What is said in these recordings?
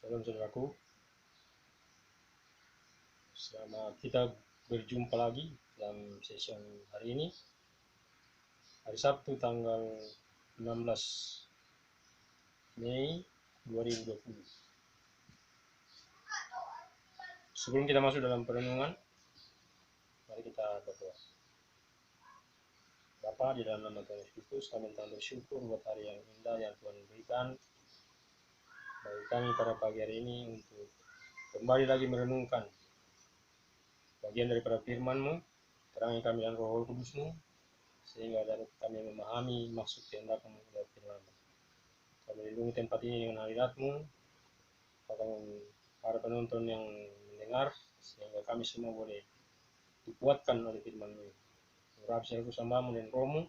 Shalom saudaraku, selamat kita berjumpa lagi dalam session hari ini, hari Sabtu tanggal 16 Mei 2020. Sebelum kita masuk dalam perenungan, mari kita berdoa. Bapa, di dalam nama Tuhan Yesus Kristus, kami telah bersyukur buat hari yang indah yang Tuhan berikan bagi kami pada pagi hari ini untuk kembali lagi merenungkan bagian daripada firman-Mu. Terangi kami dengan Roh Kudus-Mu, sehingga dapat kami memahami maksud kehendak-Mu dari firman-Mu. Kami lindungi tempat ini dengan hadirat-Mu, bahkan para penonton yang mendengar, sehingga kami semua boleh dikuatkan oleh firman-Mu. Urap sehingga hamba-Mu dan Roh-Mu,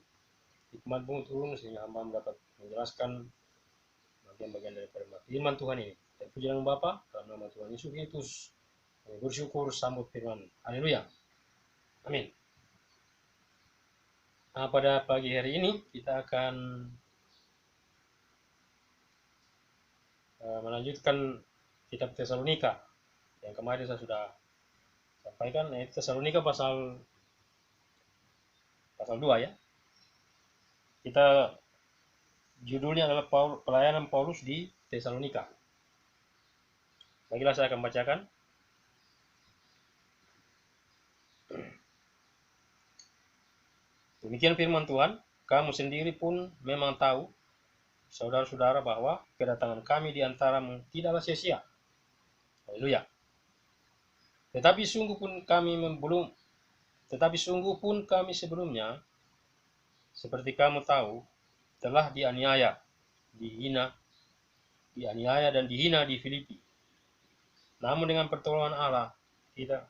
hikmat-Mu turun sehingga hamba-Mu dapat menjelaskan bagian-bagian daripada firman Tuhan ini. Dan puji nama Bapa, dalam nama Tuhan Yesus Kristus, kami bersyukur sambut firman. Haleluya. Amin. Nah, pada pagi hari ini kita akan melanjutkan kitab Tesalonika yang kemarin saya sudah sampaikan. Tesalonika pasal 2 ya. Kita judulnya adalah pelayanan Paulus di Tesalonika. Baiklah, saya akan bacakan. Demikian firman Tuhan, kamu sendiri pun memang tahu, saudara-saudara, bahwa kedatangan kami di antaramu tidaklah sia-sia. Haleluya. Tetapi sungguh pun kami sebelumnya, seperti kamu tahu, telah dianiaya dan dihina di Filipi. Namun dengan pertolongan Allah kita,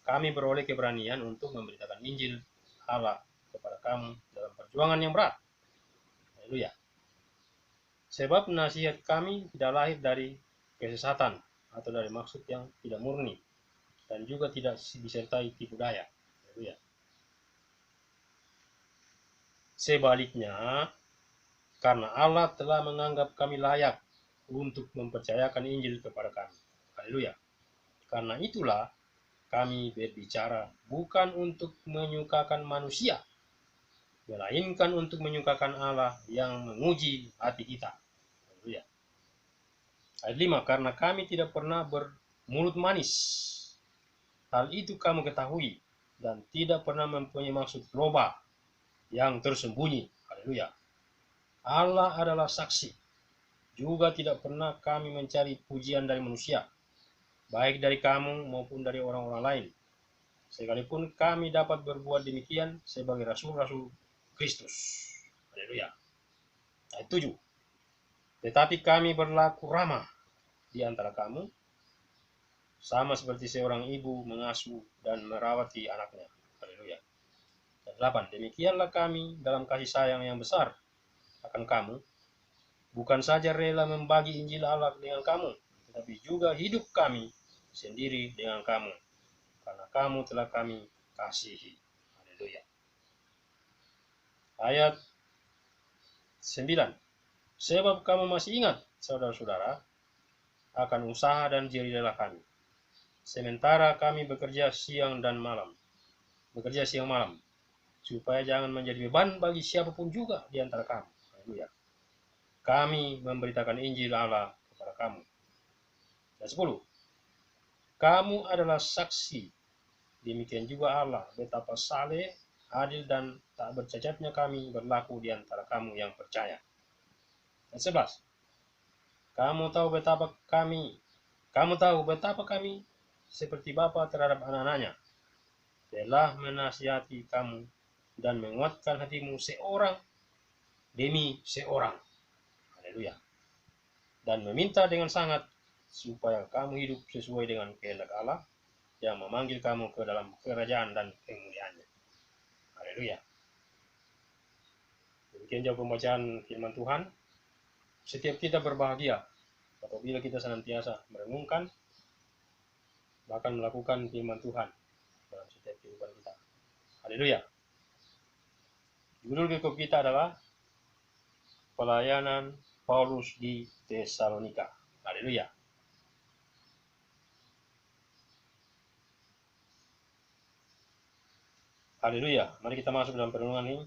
kami beroleh keberanian untuk memberitakan Injil Allah kepada kamu dalam perjuangan yang berat. Haleluya. Sebab nasihat kami tidak lahir dari kesesatan atau dari maksud yang tidak murni, dan juga tidak disertai tipu daya. Haleluya. Sebaliknya, karena Allah telah menganggap kami layak untuk mempercayakan Injil kepada kami. Haleluya. Karena itulah kami berbicara bukan untuk menyukakan manusia, melainkan untuk menyukakan Allah yang menguji hati kita. Haleluya. Ayat 5, karena kami tidak pernah bermulut manis. Hal itu kamu ketahui, dan tidak pernah mempunyai maksud loba yang tersembunyi. Haleluya. Allah adalah saksi. Juga tidak pernah kami mencari pujian dari manusia, baik dari kamu maupun dari orang-orang lain, sekalipun kami dapat berbuat demikian sebagai rasul-rasul Kristus. Haleluya. Ayat 7. Tetapi kami berlaku ramah di antara kamu, sama seperti seorang ibu mengasuh dan merawati anaknya. Haleluya. Ayat 8. Demikianlah kami dalam kasih sayang yang besar akan kamu, bukan saja rela membagi Injil Allah dengan kamu, tetapi juga hidup kami sendiri dengan kamu, karena kamu telah kami kasihi. Haleluya. Ayat 9. Sebab kamu masih ingat, saudara-saudara, akan usaha dan jerih kami, sementara kami bekerja siang malam, supaya jangan menjadi beban bagi siapapun juga di antara kamu. Haleluya. Kami memberitakan Injil Allah kepada kamu. Dan 10. Kamu adalah saksi, demikian juga Allah, betapa saleh, adil, dan tak bercacatnya kami berlaku di antara kamu yang percaya. Dan 11. Kamu tahu betapa kami seperti bapa terhadap anak-anaknya, telah menasihati kamu dan menguatkan hatimu seorang demi seorang. Haleluya. Dan meminta dengan sangat supaya kamu hidup sesuai dengan kehendak Allah yang memanggil kamu ke dalam kerajaan dan kemuliaannya. Haleluya. Demikian jauh pembacaan firman Tuhan. Setiap kita berbahagia apabila kita senantiasa merenungkan, bahkan melakukan firman Tuhan dalam setiap kehidupan kita. Haleluya. Judul buku kita adalah Pelayanan Paulus di Tesalonika. Haleluya. Haleluya. Mari kita masuk dalam perenungan ini.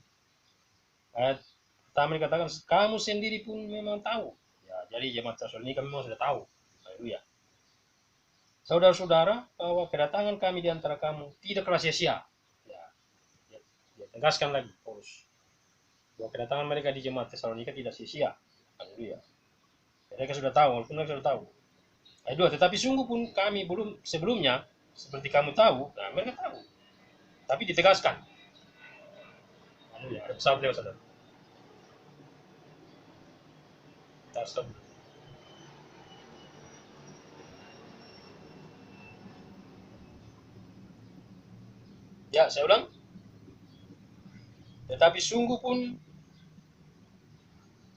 Ayat pertama dikatakan, kamu sendiri pun memang tahu. Ya, jadi jemaat Tesalonika memang sudah tahu. Haleluya. Saudara-saudara, bahwa kedatangan kami di antara kamu tidaklah sia-sia. Ya, dia tegaskan lagi Paulus bahwa kedatangan mereka di jemaat Tesalonika tidak sia-sia. Haleluya. Mereka sudah tahu, walaupun mereka sudah tahu. Ayat 2, tetapi sungguh pun kami belum sebelumnya, seperti kamu tahu, nah mereka tahu. Tapi ditegaskan. Haleluya. Ada pesawat lewat, saudara. Kita stop. Ya, saya ulang. Tetapi sungguh pun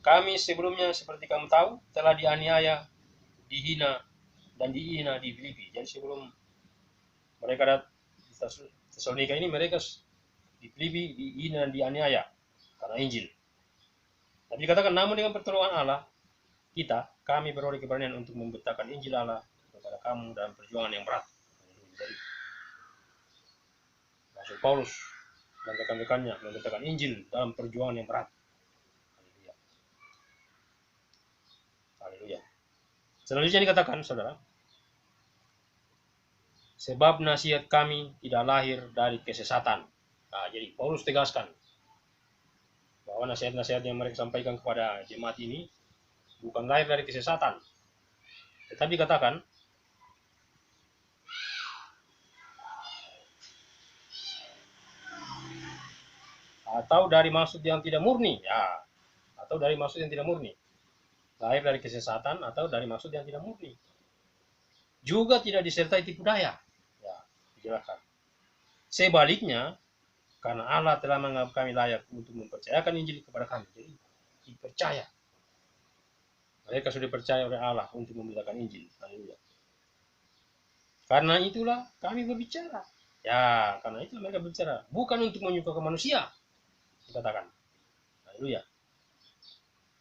kami sebelumnya, seperti kamu tahu, telah dianiaya, dihina, dan dihina di Filipi. Jadi sebelum mereka datang di Tesalonika ini, mereka di Filipi dihina dan dianiaya karena Injil. Tapi dikatakan, namun dengan pertolongan Allah, kami beroleh keberanian untuk memberitakan Injil Allah kepada kamu dalam perjuangan yang berat. Jadi, Rasul Paulus dan rekan-rekannya memberitakan Injil dalam perjuangan yang berat. Haleluya. Haleluya. Selanjutnya dikatakan, saudara, sebab nasihat kami tidak lahir dari kesesatan. Nah, jadi Paulus tegaskan bahwa nasihat-nasihat yang mereka sampaikan kepada jemaat ini bukan lahir dari kesesatan. Tetapi katakan, atau dari maksud yang tidak murni. Ya, atau dari maksud yang tidak murni. Lahir dari kesesatan atau dari maksud yang tidak murni. Juga tidak disertai tipu daya. Ya, dijelaskan. Sebaliknya, karena Allah telah menganggap kami layak untuk mempercayakan Injil kepada kami. Jadi, dipercaya. Mereka sudah dipercaya oleh Allah untuk memberitakan Injil. Haleluya. Karena itulah kami berbicara. Ya, karena itu mereka berbicara. Bukan untuk menyukakan manusia. Dikatakan. Haleluya.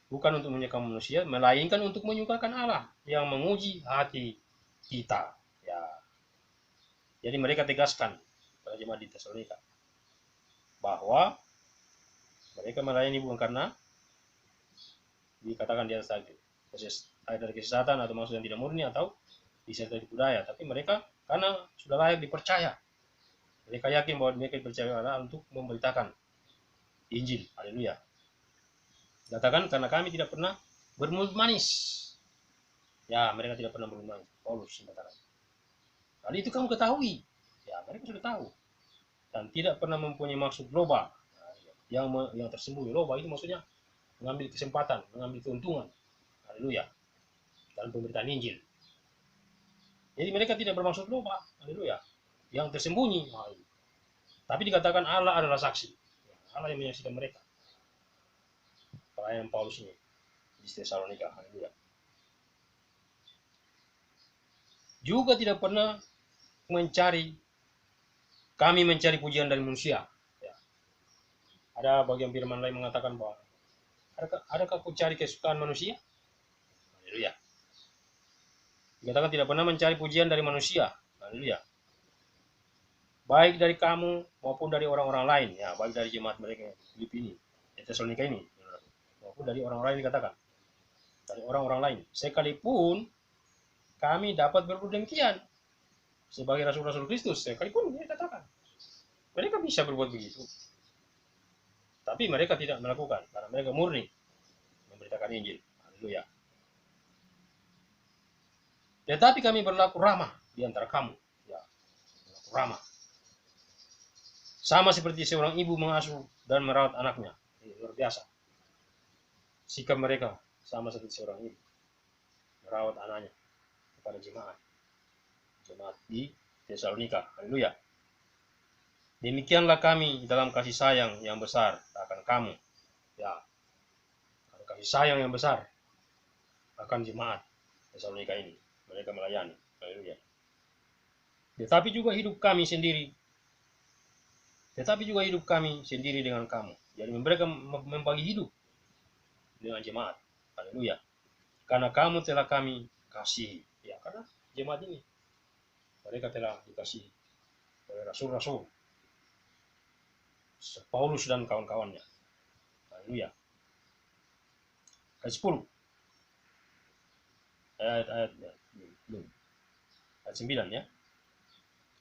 Bukan untuk menyukakan manusia, melainkan untuk menyukakan Allah yang menguji hati kita. Ya. Jadi mereka tegaskan pada jemaat di Tesalonika bahwa mereka melayani bukan karena dikatakan di atas tadi dari kesesatan atau maksud yang tidak murni atau disertai budaya, tapi mereka karena sudah layak dipercaya. Mereka yakin bahwa mereka dipercaya Allah untuk memberitakan Injil. Haleluya. Katakan, karena kami tidak pernah bermulut manis. Ya, mereka tidak pernah bermulut manis. Paulus mengatakan. Hal itu kamu ketahui. Ya, mereka sudah tahu. Dan tidak pernah mempunyai maksud loba. Yang tersembunyi. Loba itu maksudnya mengambil kesempatan, mengambil keuntungan. Haleluya. Dalam pemberitaan Injil. Jadi mereka tidak bermaksud loba. Haleluya. Yang tersembunyi. Tapi dikatakan Allah adalah saksi. Allah yang menyaksikan mereka. Pelayanan Paulus ini di Tesalonika. Haleluya. Juga tidak pernah kami mencari pujian dari manusia. Ya. Ada bagian firman lain mengatakan bahwa adakah aku cari kesukaan manusia? Haleluya. Dikatakan tidak pernah mencari pujian dari manusia. Haleluya. Baik dari kamu maupun dari orang-orang lain. Ya, baik dari jemaat mereka di Filipi ini, Tesalonika ini, maupun dari orang-orang lain dikatakan. Dari orang-orang lain. Sekalipun kami dapat berbuat demikian sebagai rasul-rasul Kristus, sekalipun dia katakan mereka bisa berbuat begitu, tapi mereka tidak melakukan karena mereka murni memberitakan Injil. Haleluya. Tetapi kami berlaku ramah di antara kamu, ya, berlaku ramah, sama seperti seorang ibu mengasuh dan merawat anaknya. Ini luar biasa. Sikap mereka sama seperti seorang ibu merawat anaknya kepada jemaat di Tesalonika. Haleluya. Demikianlah kami dalam kasih sayang yang besar akan kamu. Ya, kasih sayang yang besar akan jemaat Tesalonika ini. Mereka melayani. Haleluya. Tetapi juga hidup kami sendiri dengan kamu. Jadi mereka membagi hidup dengan jemaat. Haleluya. Karena kamu telah kami kasih. Ya, karena jemaat ini mereka telah dikasih oleh rasul-rasul Paulus dan kawan-kawannya. Haleluya. Ayat 10. Ayat 9 ya.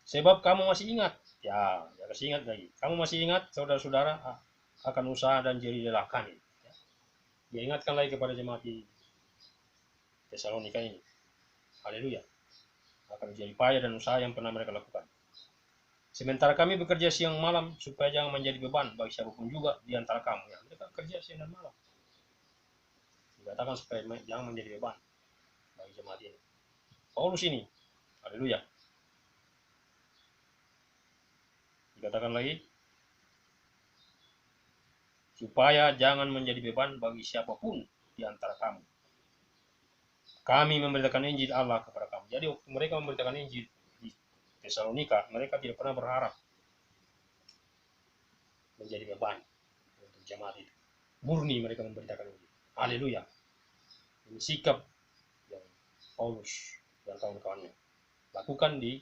Sebab kamu masih ingat. Ya kasih ingat lagi. Kamu masih ingat saudara-saudara akan usaha dan jerih lelah kami. Ya. Dia ingatkan lagi kepada jemaat di Tesalonika ini. Haleluya. Akan jerih payah dan usaha yang pernah mereka lakukan. Sementara kami bekerja siang malam supaya jangan menjadi beban bagi siapapun juga di antara kamu. Ya, mereka kerja siang dan malam. Dikatakan supaya jangan menjadi beban bagi jemaat ini. Paulus ini, haleluya. Dikatakan lagi, supaya jangan menjadi beban bagi siapapun di antara kamu. Kami memberitakan Injil Allah kepada kamu. Jadi waktu mereka memberitakan Injil di Tesalonika, mereka tidak pernah berharap menjadi beban untuk jemaat itu. Murni mereka memberitakan Injil. Haleluya. Ini sikap yang Paulus dan kawan-kawannya lakukan di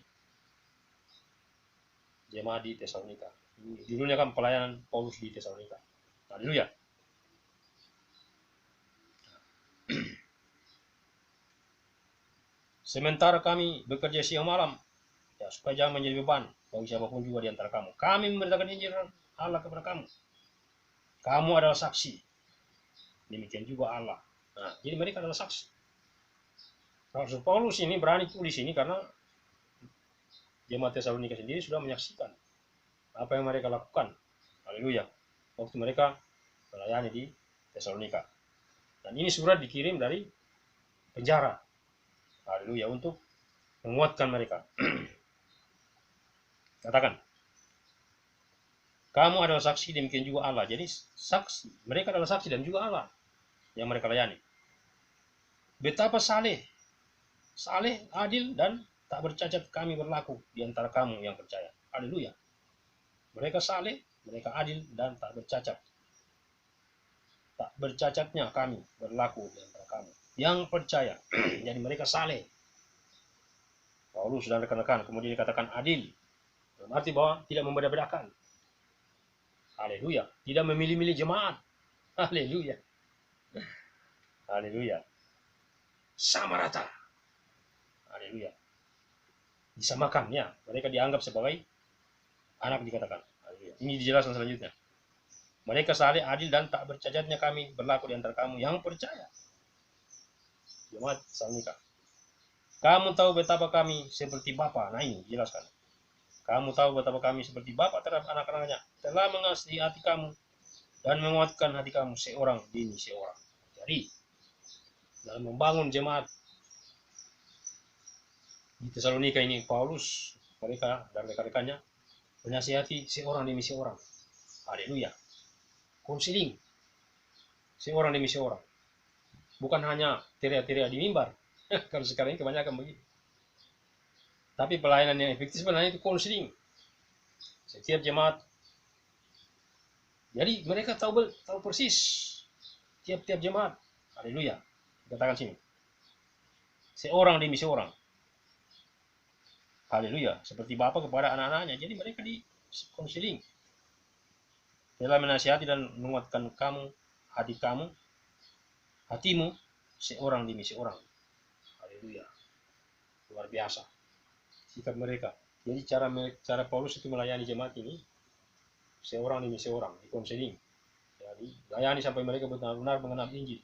jemaat di Tesalonika. Judulnya kan pelayanan Paulus di Tesalonika. Haleluya. Sementara kami bekerja siang malam, ya, supaya jangan menjadi beban bagi siapapun juga di antara kamu. Kami memberitakan Injil Allah kepada kamu. Kamu adalah saksi. Demikian juga Allah. Nah, jadi mereka adalah saksi. Rasul Paulus ini berani tulis ini karena jemaat Tesalonika sendiri sudah menyaksikan apa yang mereka lakukan. Haleluya. Waktu mereka melayani di Tesalonika. Dan ini surat dikirim dari penjara. Haleluya, untuk menguatkan mereka. Katakan, kamu adalah saksi, demikian juga Allah. Jadi saksi, mereka adalah saksi dan juga Allah yang mereka layani. Betapa saleh, adil dan tak bercacat kami berlaku di antara kamu yang percaya. Haleluya. Mereka saleh, mereka adil dan tak bercacat. Tak bercacatnya kami berlaku di antara kamu yang percaya. Jadi mereka saleh. Paulus dan rekan-rekan kemudian dikatakan adil. Berarti bahwa tidak membeda-bedakan. Haleluya. Tidak memilih-milih jemaat. Haleluya. Haleluya. Sama rata. Haleluya. Disamakan ya. Mereka dianggap sebagai anak dikatakan. Haleluya. Ini dijelaskan selanjutnya. Mereka saleh, adil dan tak bercacatnya kami berlaku di antara kamu yang percaya. Jemaat Tesalonika. Kamu tahu betapa kami seperti Bapa. Nah ini jelaskan. Kamu tahu betapa kami seperti Bapa terhadap anak-anaknya. Telah mengasihi hati kamu dan menguatkan hati kamu seorang demi seorang. Jadi dalam membangun jemaat di Tesalonika ini, Paulus mereka dan rekan-rekannya menasihati seorang demi seorang. Haleluya. Konseling seorang demi seorang. Bukan hanya teriak-teriak di mimbar. Kalau sekarang ini kebanyakan begitu. Tapi pelayanan yang efektif sebenarnya itu konseling. Setiap jemaat. Jadi mereka tahu persis tiap-tiap jemaat. Haleluya. Katakan sini. Seorang demi seorang. Haleluya. Seperti Bapa kepada anak-anaknya. Jadi mereka di konseling. Telah menasihati dan menguatkan kamu, hatimu, seorang demi seorang. Haleluya. Luar biasa sikap mereka. Jadi cara Paulus itu melayani jemaat ini seorang demi seorang, di konseling. Jadi layani sampai mereka benar-benar mengenal Injil,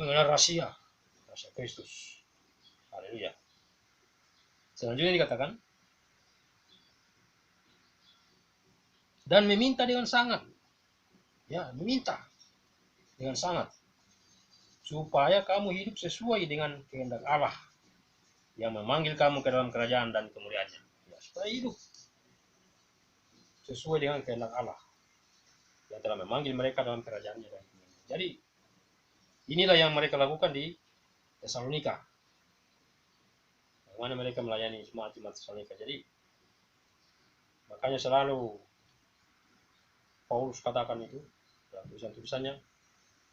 mengenal rahasia Kristus. Haleluya. Selanjutnya dikatakan, dan meminta dengan sangat. Ya, meminta dengan sangat. Supaya kamu hidup sesuai dengan kehendak Allah yang memanggil kamu ke dalam kerajaan dan kemuliaannya. Ya, supaya hidup sesuai dengan kehendak Allah yang telah memanggil mereka dalam kerajaannya. Jadi inilah yang mereka lakukan di Tesalonika. Bagaimana mereka melayani jemaat-jemaat Tesalonika. Jadi makanya selalu Paulus katakan itu dalam tulisan-tulisannya,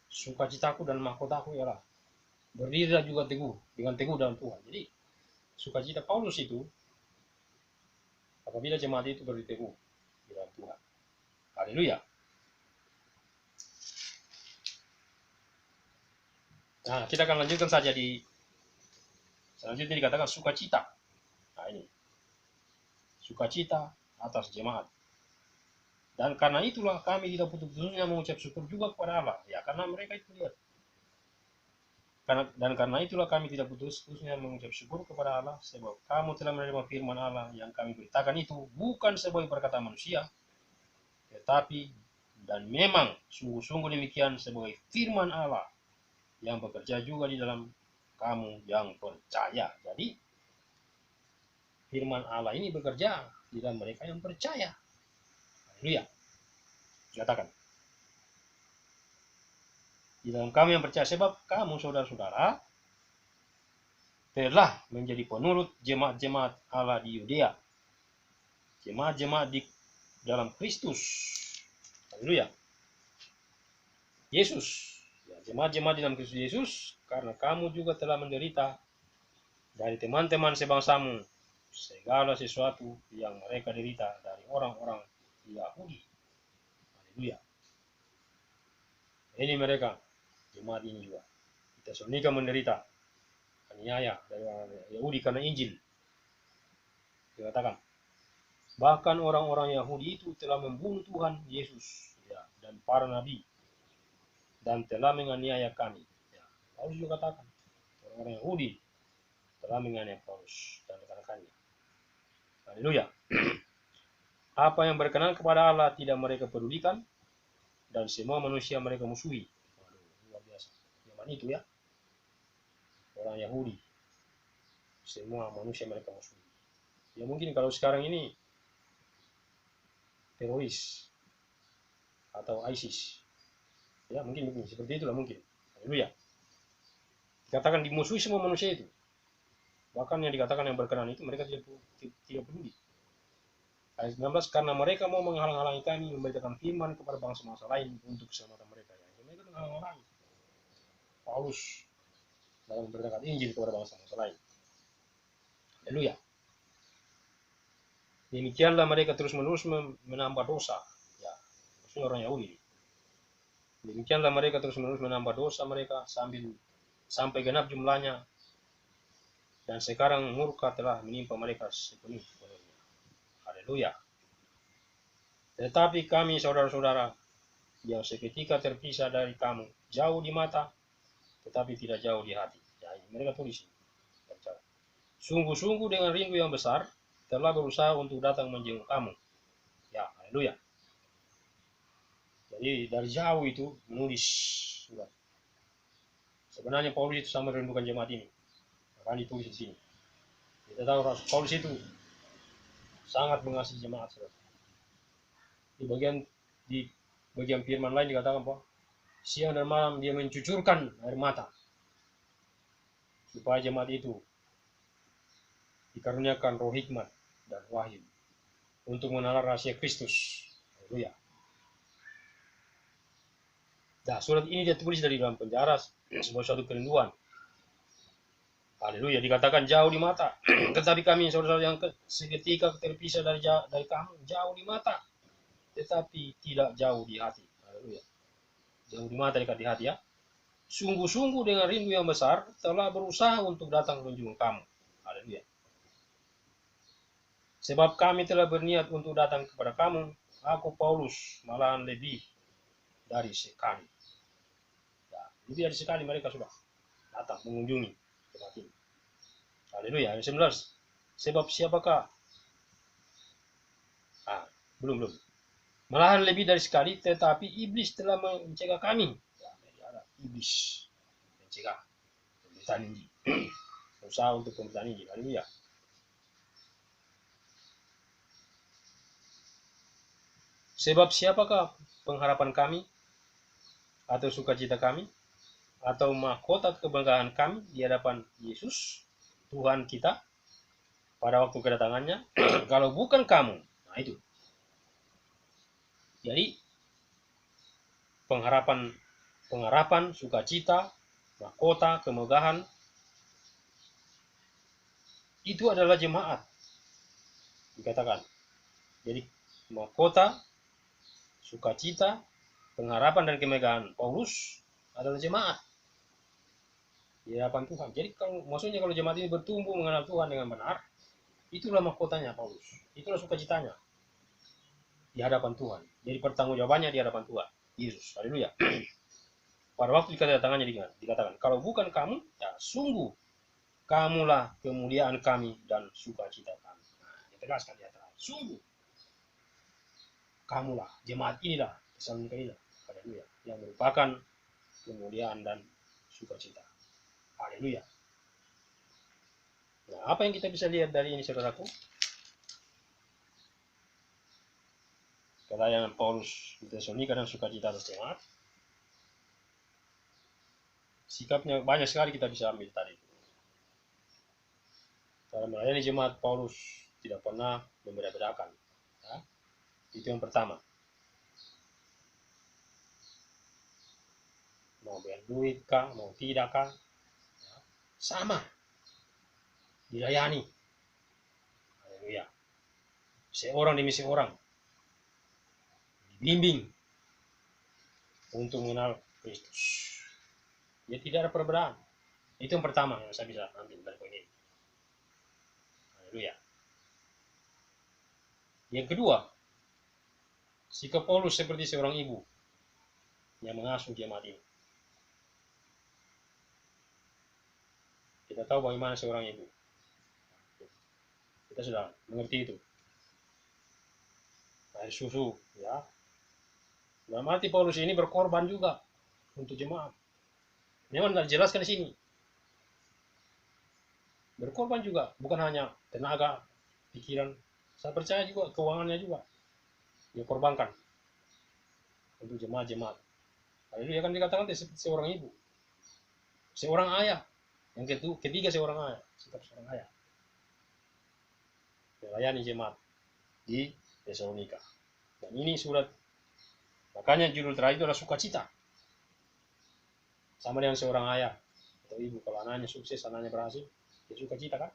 sukacitaku dan mahkotaku ialah berdiri juga teguh dengan teguh dalam Tuhan. Jadi sukacita Paulus itu apabila jemaat itu berdiri teguh di dalam Tuhan. Haleluya. Nah, kita akan lanjutkan saja di selanjutnya dikatakan sukacita. Nah ini, sukacita atas jemaat. Dan karena itulah kami tidak putus-putusnya mengucap syukur juga kepada Allah. Ya, karena mereka itu lihat. Karena itulah kami tidak putus-putusnya mengucap syukur kepada Allah, sebab kamu telah menerima firman Allah yang kami beritakan itu bukan sebagai perkataan manusia, tetapi dan memang sungguh-sungguh demikian sebagai firman Allah yang bekerja juga di dalam kamu yang percaya. Jadi firman Allah ini bekerja di dalam mereka yang percaya. Haleluya. Katakan. Di dalam kami yang percaya, sebab kamu saudara-saudara telah menjadi penurut jemaat-jemaat Allah di Yudea. Jemaat-jemaat di dalam Kristus. Haleluya. Yesus. Ya, jemaat-jemaat di dalam Kristus Yesus, karena kamu juga telah menderita dari teman-teman sebangsamu segala sesuatu yang mereka derita dari orang-orang Yahudi. Haleluya. Ini mereka, jemaat ini juga. Tesalonika menderita aniaya dari orang Yahudi karena Injil. Dikatakan, bahkan orang-orang Yahudi itu telah membunuh Tuhan Yesus ya, dan para nabi dan telah menganiaya kami. Ya, Paulus juga katakan, orang-orang Yahudi telah menganiaya Paulus dan rekan-rekannya. Haleluya. Apa yang berkenan kepada Allah tidak mereka pedulikan, dan semua manusia mereka musuhi. Waduh, luar biasa. Zaman itu ya, orang Yahudi, semua manusia mereka musuhi. Ya mungkin kalau sekarang ini teroris atau ISIS, ya mungkin seperti itulah mungkin. Haleluya. Dikatakan dimusuhi semua manusia itu. Bahkan yang dikatakan yang berkenan itu mereka tidak peduli. Ayat 19, karena mereka mau menghalang-halangi kami memberitakan firman kepada bangsa-bangsa lain untuk keselamatan mereka. Ya, mereka menghalang-halangi Paulus dalam memberitakan Injil kepada bangsa-bangsa lain. Haleluya. Demikianlah mereka terus-menerus menambah dosa. Ya, maksudnya orang Yahudi. Demikianlah mereka terus-menerus menambah dosa mereka sampai genap jumlahnya. Dan sekarang murka telah menimpa mereka sepenuhnya. Haleluya. Tetapi kami saudara-saudara yang seketika terpisah dari kamu, jauh di mata, tetapi tidak jauh di hati. Ya, ini mereka tulis. Sungguh-sungguh dengan rindu yang besar, telah berusaha untuk datang menjenguk kamu. Ya, haleluya. Jadi dari jauh itu menulis surat. Sebenarnya Paulus itu sama merindukan jemaat ini. Akan ditulis di sini. Kita tahu Paulus itu sangat mengasihi jemaat. Di bagian firman lain dikatakan bahwa siang dan malam dia mencucurkan air mata supaya jemaat itu dikaruniakan roh hikmat dan wahyu untuk mengenal rahasia Kristus. Haleluya. Nah, surat ini dia tulis dari dalam penjara sebuah suatu kerinduan. Haleluya, dikatakan jauh di mata. Tetapi kami saudara yang seketika terpisah dari kamu, jauh di mata, tetapi tidak jauh di hati. Haleluya. Jauh di mata, dekat di hati ya. Sungguh-sungguh dengan rindu yang besar telah berusaha untuk datang menjenguk kamu. Haleluya. Sebab kami telah berniat untuk datang kepada kamu, aku Paulus malahan lebih dari sekali. Ya, lebih dari sekali mereka sudah datang mengunjungi tempat ini. Haleluya. Ayat 19. Sebab siapakah? Belum. Malahan lebih dari sekali, tetapi iblis telah mencegah kami. Ya, iblis mencegah pemberitaan Injil. Usaha untuk pemberitaan Injil. Haleluya. Sebab siapakah pengharapan kami, atau sukacita kami, atau mahkota kebanggaan kami di hadapan Yesus, Tuhan kita, pada waktu kedatangannya, kalau bukan kamu. Nah itu. Jadi, pengharapan, sukacita, mahkota, kemegahan, itu adalah jemaat, dikatakan. Jadi mahkota, sukacita, pengharapan dan kemegahan Paulus adalah jemaat di hadapan Tuhan. Jadi maksudnya kalau jemaat ini bertumbuh mengenal Tuhan dengan benar, itulah mahkotanya Paulus, itulah sukacitanya di hadapan Tuhan. Jadi pertanggungjawabannya di hadapan Tuhan Yesus. Haleluya. Pada waktu kedatangannya dikatakan, kalau bukan kamu, ya sungguh kamulah kemuliaan kami dan sukacita kami. Nah, ditegaskan di atas. Sungguh kamulah, jemaat inilah, Tesalonika inilah, haleluya, yang merupakan kemuliaan dan sukacita. Haleluya. Nah, apa yang kita bisa lihat dari ini, saudaraku? Kelayanan Paulus di Tesalonika dan sukacita atas jemaat. Sikapnya banyak sekali kita bisa ambil tadi. Dalam melayani jemaat, Paulus tidak pernah membeda-bedakan. Ya. Itu yang pertama. Mau bayar duit kah, mau tidak kah, ya, sama dilayani. Haleluya. Seorang demi seorang dibimbing untuk mengenal Kristus. Ya, tidak ada perbedaan. Itu yang pertama yang saya bisa ambil dari poin ini. Haleluya. Yang kedua, sikap Paulus seperti seorang ibu yang mengasuh jemaat ini. Kita tahu bagaimana seorang ibu. Kita sudah mengerti itu. Air susu, ya. Dalam arti Paulus ini berkorban juga untuk jemaat. Memang tidak dijelaskan di sini. Berkorban juga, bukan hanya tenaga, pikiran. Saya percaya juga keuangannya juga dia korbankan untuk jemaat-jemaat. Haleluya, kan dikatakan seorang ibu, seorang ayah, yang ketiga seorang ayah, sikap seorang ayah melayani jemaat di Tesalonika. Dan ini surat, makanya judul terakhir itu adalah sukacita. Sama dengan seorang ayah atau ibu, kalau anaknya sukses, anaknya berhasil, dia sukacita kan?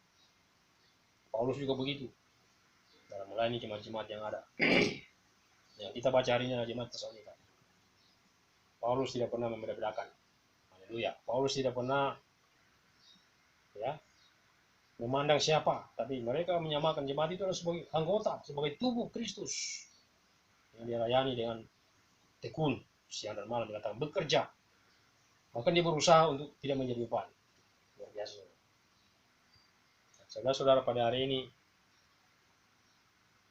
Paulus juga begitu dalam melayani jemaat-jemaat yang ada. Yang kita baca hari ini adalah jemaat Tesalonika. Paulus tidak pernah membeda-bedakan. Haleluya. Paulus tidak pernah ya memandang siapa, tapi mereka menyamakan jemaat itu adalah sebagai anggota, sebagai tubuh Kristus yang dia layani dengan tekun, siang dan malam dikatakan bekerja. Bahkan dia berusaha untuk tidak menjadi beban. Luar biasa. Saudara-saudara, pada hari ini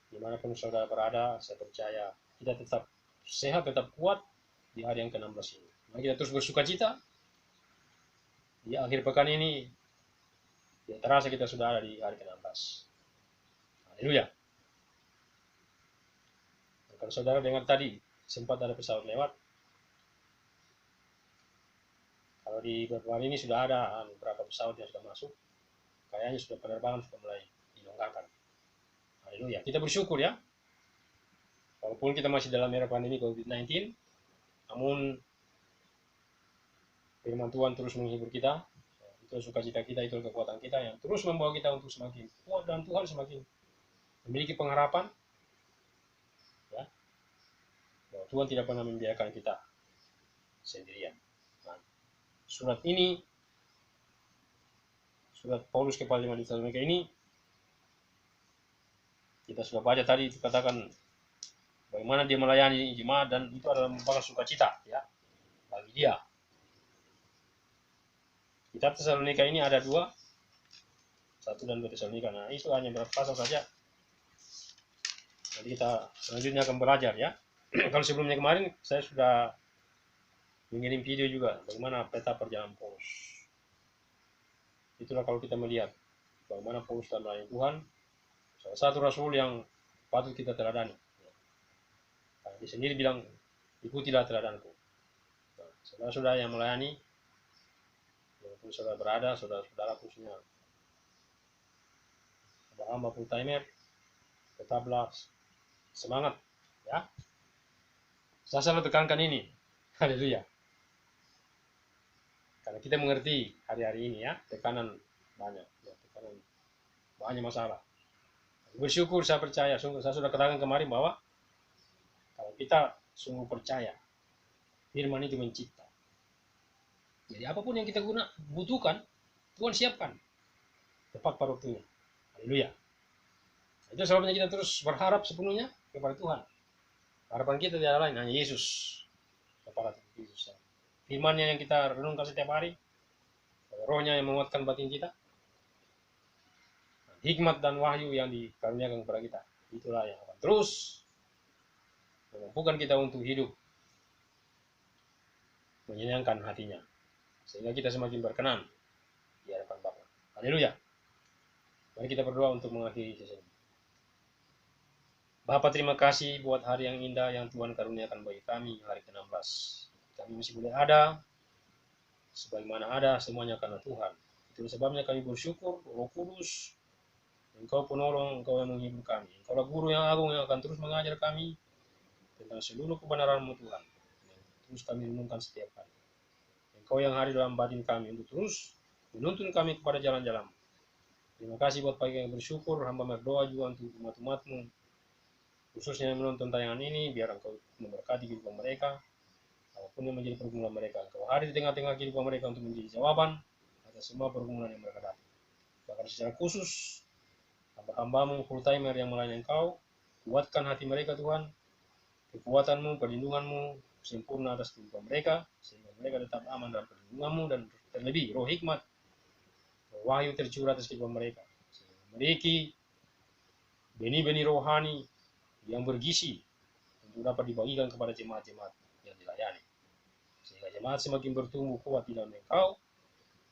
dimanapun saudara berada, saya percaya kita tetap sehat, tetap kuat di hari yang ke-16 ini. Mari kita terus bersuka cita. Di akhir pekan ini, ya terasa kita sudah ada di hari ke-16. Haleluya. Kalau saudara dengar tadi, sempat ada pesawat lewat. Kalau di beberapa hari ini sudah ada beberapa pesawat yang sudah masuk. Kayaknya sudah penerbangan sudah mulai dilonggarkan. Haleluya. Kita bersyukur ya. Walaupun kita masih dalam era pandemi COVID-19, namun firman Tuhan terus menghibur kita. Itu sukacita kita, itu kekuatan kita yang terus membawa kita untuk semakin kuat dan Tuhan semakin memiliki pengharapan. Ya, bahwa Tuhan tidak pernah membiarkan kita sendirian. Nah, surat ini, surat Paulus kepada jemaat di Tesalonika ini, kita sudah baca tadi, dikatakan bagaimana dia melayani jemaat dan itu adalah merupakan sukacita ya bagi dia. Kitab Tesalonika ini ada 2, 1 dan 2 Tesalonika. Nah, itu hanya berapa pasal saja. Nanti kita selanjutnya akan belajar ya. Kalau sebelumnya kemarin saya sudah mengirim video juga bagaimana peta perjalanan Paulus. Itulah kalau kita melihat bagaimana Paulus dalam melayani Tuhan, salah satu rasul yang patut kita teladani. Nah, dia sendiri bilang, ikutilah teladanku. Nah, saudara-saudara yang melayani, walaupun saudara berada, saudara-saudara khususnya hamba full timer, tetaplah semangat ya. Saya selalu tekankan ini, Haleluya. Karena kita mengerti hari-hari ini ya, tekanan banyak, ya, tekanan banyak masalah. Bersyukur, saya percaya, sungguh saya sudah katakan kemarin bahwa kalau kita sungguh percaya, firman itu mencipta. Jadi apapun yang kita butuhkan, Tuhan siapkan tepat pada waktunya. Haleluya. Itu sebabnya kita terus berharap sepenuhnya kepada Tuhan. Harapan kita tidak lain, hanya Yesus. Kepada Yesus. Firman-Nya yang kita renungkan setiap hari, Roh-Nya yang menguatkan batin kita, hikmat dan wahyu yang dikaruniakan kepada kita. Itulah yang akan terus memampukan kita untuk hidup menyenangkan hatinya, sehingga kita semakin berkenan di hadapan Bapa. Haleluya. Mari kita berdoa untuk mengakhiri sesi ini. Bapa, terima kasih buat hari yang indah yang Tuhan karuniakan bagi kami, hari ke-16. Kami masih boleh ada, sebagaimana ada semuanya karena Tuhan. Itu sebabnya kami bersyukur, Roh Kudus, Engkau penolong, Engkau yang menghibur kami. Engkau guru yang agung yang akan terus mengajar kami tentang seluruh kebenaran-Mu Tuhan, yang terus kami renungkan setiap hari. Engkau yang hadir dalam batin kami untuk terus menuntun kami kepada jalan-jalan. Terima kasih buat pagi yang bersyukur, hamba berdoa juga untuk umat-umat-Mu, khususnya yang menonton tayangan ini, biar Engkau memberkati kehidupan mereka, apapun yang menjadi pergumulan mereka. Engkau hadir di tengah-tengah kehidupan mereka untuk menjadi jawaban atas semua pergumulan yang mereka dapat. Bahkan secara khusus, hamba-hamba-Mu full timer yang melayani Engkau, kuatkan hati mereka Tuhan, kekuatan-Mu, perlindungan-Mu sempurna atas kehidupan mereka, sehingga mereka tetap aman dalam perlindungan-Mu, dan terlebih roh hikmat, roh wahyu tercurah atas kehidupan mereka, sehingga memiliki benih-benih rohani yang bergizi untuk dapat dibagikan kepada jemaat-jemaat yang dilayani, sehingga jemaat semakin bertumbuh kuat di dalam Engkau,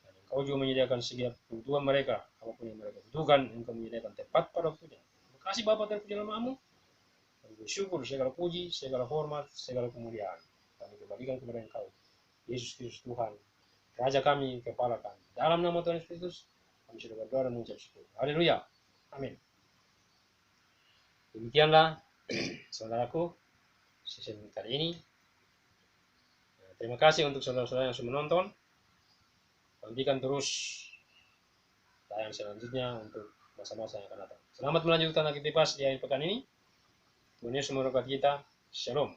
dan Engkau juga menyediakan setiap kebutuhan mereka, apapun yang mereka butuhkan, Engkau menyediakan tepat pada waktunya. Terima kasih Bapa, terpuji nama-Mu. Kami bersyukur, segala puji, segala hormat, segala kemuliaan kami kembalikan kepada Engkau, Yesus Kristus Tuhan, Raja kami, Kepala kami. Dalam nama Tuhan Yesus Kristus, kami sudah berdoa dan mengucap syukur. Haleluya. Amin. Demikianlah saudaraku, sesi kali ini. Terima kasih untuk saudara-saudara yang sudah menonton. Nantikan terus tayangan selanjutnya untuk masa-masa yang akan datang. Selamat melanjutkan aktivitas di akhir pekan ini. Tuhan Yesus memberkati kita. Shalom.